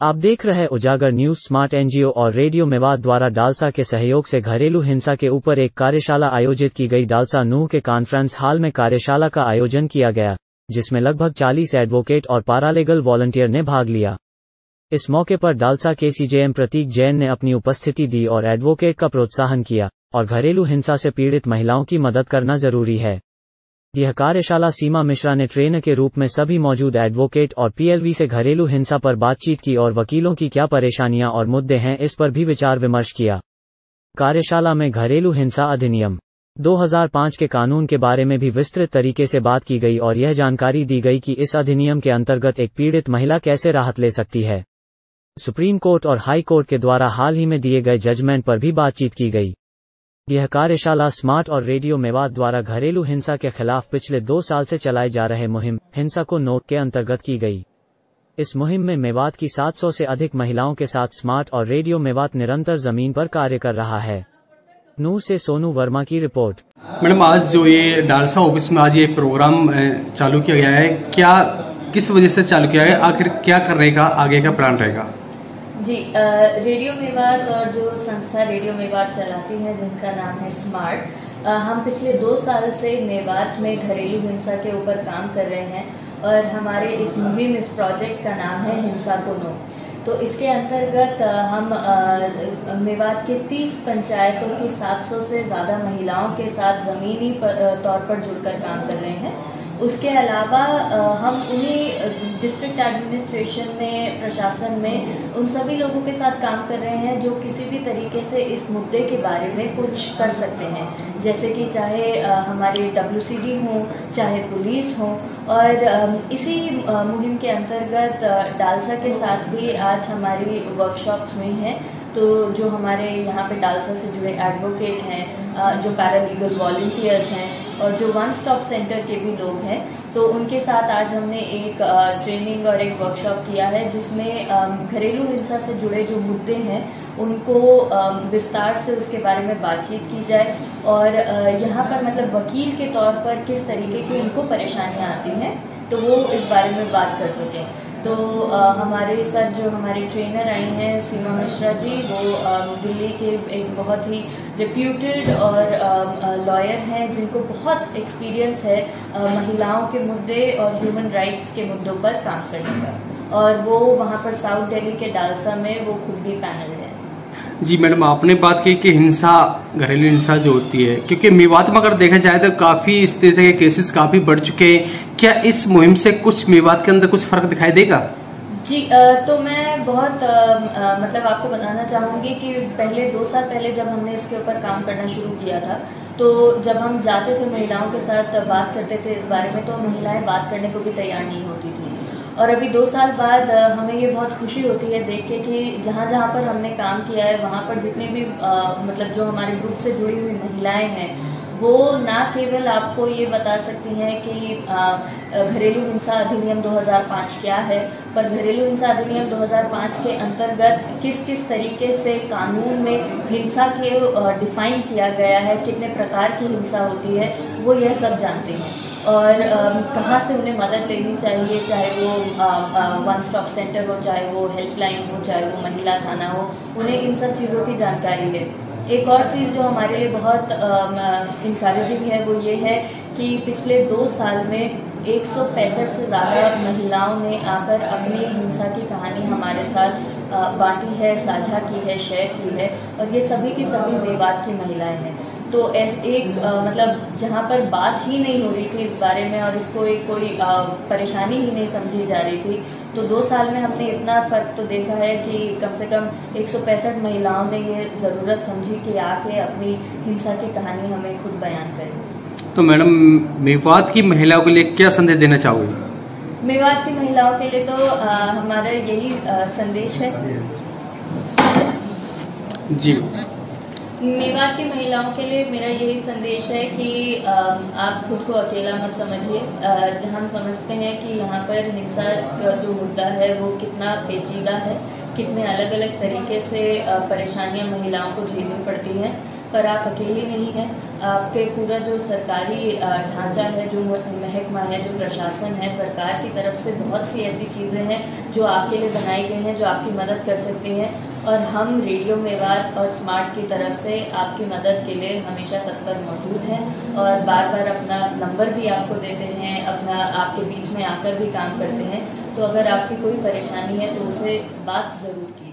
आप देख रहे उजागर न्यूज। स्मार्ट एनजीओ और रेडियो मेवात द्वारा डालसा के सहयोग से घरेलू हिंसा के ऊपर एक कार्यशाला आयोजित की गई। डालसा नूह के कॉन्फ्रेंस हॉल में कार्यशाला का आयोजन किया गया, जिसमें लगभग 40 एडवोकेट और पैरालीगल वॉलंटियर ने भाग लिया। इस मौके पर डालसा के सीजेएम प्रतीक जैन ने अपनी उपस्थिति दी और एडवोकेट का प्रोत्साहन किया और घरेलू हिंसा से पीड़ित महिलाओं की मदद करना जरूरी है। यह कार्यशाला सीमा मिश्रा ने ट्रेनर के रूप में सभी मौजूद एडवोकेट और पीएलवी से घरेलू हिंसा पर बातचीत की और वकीलों की क्या परेशानियां और मुद्दे हैं इस पर भी विचार विमर्श किया। कार्यशाला में घरेलू हिंसा अधिनियम 2005 के कानून के बारे में भी विस्तृत तरीके से बात की गई और यह जानकारी दी गई कि इस अधिनियम के अंतर्गत एक पीड़ित महिला कैसे राहत ले सकती है। सुप्रीम कोर्ट और हाई कोर्ट के द्वारा हाल ही में दिए गए जजमेंट पर भी बातचीत की गई। यह कार्यशाला स्मार्ट और रेडियो मेवात द्वारा घरेलू हिंसा के खिलाफ पिछले 2 साल से चलाए जा रहे मुहिम हिंसा को नोट के अंतर्गत की गई। इस मुहिम में मेवात की 700 से अधिक महिलाओं के साथ स्मार्ट और रेडियो मेवात निरंतर जमीन पर कार्य कर रहा है। नूह से सोनू वर्मा की रिपोर्ट। मैडम, आज जो ये डालसा ऑफिस में आज ये प्रोग्राम चालू किया गया है, क्या किस वजह से चालू किया गया, आखिर क्या करने का आगे का प्लान रहेगा? जी, रेडियो मेवात और जो संस्था रेडियो मेवात चलाती है जिनका नाम है स्मार्ट, हम पिछले 2 साल से मेवात में घरेलू हिंसा के ऊपर काम कर रहे हैं और हमारे इस मुहिम, इस प्रोजेक्ट का नाम है हिंसा को नो। तो इसके अंतर्गत हम मेवात के 30 पंचायतों की 700 से ज़्यादा महिलाओं के साथ ज़मीनी तौर पर जुड़कर काम कर रहे हैं। उसके अलावा हम उन्हीं डिस्ट्रिक्ट एडमिनिस्ट्रेशन में, प्रशासन में, उन सभी लोगों के साथ काम कर रहे हैं जो किसी भी तरीके से इस मुद्दे के बारे में कुछ कर सकते हैं, जैसे कि चाहे हमारे WCD हों, चाहे पुलिस हो। और इसी मुहिम के अंतर्गत डालसा के साथ भी आज हमारी वर्कशॉप्स हुई हैं। तो जो हमारे यहाँ पे डालसा से जुड़े एडवोकेट हैं, जो पैरालीगल वॉलंटियर्स हैं और जो वन स्टॉप सेंटर के भी लोग हैं, तो उनके साथ आज हमने एक ट्रेनिंग और एक वर्कशॉप किया है जिसमें घरेलू हिंसा से जुड़े जो मुद्दे हैं उनको विस्तार से उसके बारे में बातचीत की जाए और यहाँ पर मतलब वकील के तौर पर किस तरीके की उनको परेशानियाँ आती हैं तो वो इस बारे में बात कर सकें। तो हमारे साथ जो हमारे ट्रेनर आई हैं सीमा मिश्रा जी, वो दिल्ली के एक बहुत ही रेप्यूटेड और लॉयर हैं जिनको बहुत एक्सपीरियंस है महिलाओं के मुद्दे और ह्यूमन राइट्स के मुद्दों पर काम करने का, और वो वहाँ पर साउथ दिल्ली के डालसा में वो खुद भी पैनल है। जी मैडम, आपने बात की कि हिंसा, घरेलू हिंसा जो होती है, क्योंकि मेवात में अगर देखा जाए तो काफ़ी इस तरह के केसेस काफ़ी बढ़ चुके हैं। क्या इस मुहिम से कुछ मेवात के अंदर कुछ फर्क दिखाई देगा? जी, तो मैं बहुत मतलब आपको बताना चाहूँगी कि पहले 2 साल पहले जब हमने इसके ऊपर काम करना शुरू किया था, तो जब हम जाते थे महिलाओं के साथ बात करते थे इस बारे में, तो महिलाएं बात करने को भी तैयार नहीं होती थी। और अभी 2 साल बाद हमें ये बहुत खुशी होती है देख के कि जहाँ जहाँ पर हमने काम किया है वहाँ पर जितने भी मतलब जो हमारे ग्रुप से जुड़ी हुई महिलाएं हैं, वो ना केवल आपको ये बता सकती हैं कि घरेलू हिंसा अधिनियम 2005 क्या है, पर घरेलू हिंसा अधिनियम 2005 के अंतर्गत किस किस तरीके से कानून में हिंसा के डिफाइन किया गया है, कितने प्रकार की हिंसा होती है, वो यह सब जानते हैं और कहाँ से उन्हें मदद लेनी चाहिए, चाहे वो वन स्टॉप सेंटर हो, चाहे वो हेल्पलाइन हो, चाहे वो महिला थाना हो, उन्हें इन सब चीज़ों की जानकारी है। एक और चीज़ जो हमारे लिए बहुत इंकरेजिंग है वो ये है कि पिछले 2 साल में 165 से ज़्यादा महिलाओं ने आकर अपनी हिंसा की कहानी हमारे साथ बांटी है, साझा की है, शेयर की है, और ये सभी की सभी मेवात की महिलाएं हैं। तो एक मतलब जहाँ पर बात ही नहीं हो रही थी इस बारे में और इसको एक कोई परेशानी ही नहीं समझी जा रही थी, तो 2 साल में हमने इतना फ़र्क तो देखा है कि कम से कम 165 महिलाओं ने ये ज़रूरत समझी कि आके अपनी हिंसा की कहानी हमें खुद बयान करें। तो मैडम, मेवात की महिलाओं के लिए क्या संदेश देना चाहोगे? मेवात की महिलाओं के लिए तो हमारा यही संदेश है। जी, मेवात की महिलाओं के लिए मेरा यही संदेश है कि आप खुद को अकेला मत समझिए। हम समझते हैं कि यहाँ पर हिंसा का जो मुद्दा है वो कितना पेचीदा है, कितने अलग अलग तरीके से परेशानियाँ महिलाओं को झेलनी पड़ती हैं, पर आप अकेली नहीं हैं। आपके पूरा जो सरकारी ढांचा है, जो महकमा है, जो प्रशासन है, सरकार की तरफ से बहुत सी ऐसी चीज़ें हैं जो आपके लिए बनाई गई हैं, जो आपकी मदद कर सकती हैं। और हम रेडियो मेवात और स्मार्ट की तरफ से आपकी मदद के लिए हमेशा तत्पर मौजूद हैं और बार बार अपना नंबर भी आपको देते हैं, अपना आपके बीच में आकर भी काम करते हैं। तो अगर आपकी कोई परेशानी है तो उसे बात ज़रूर कीजिए।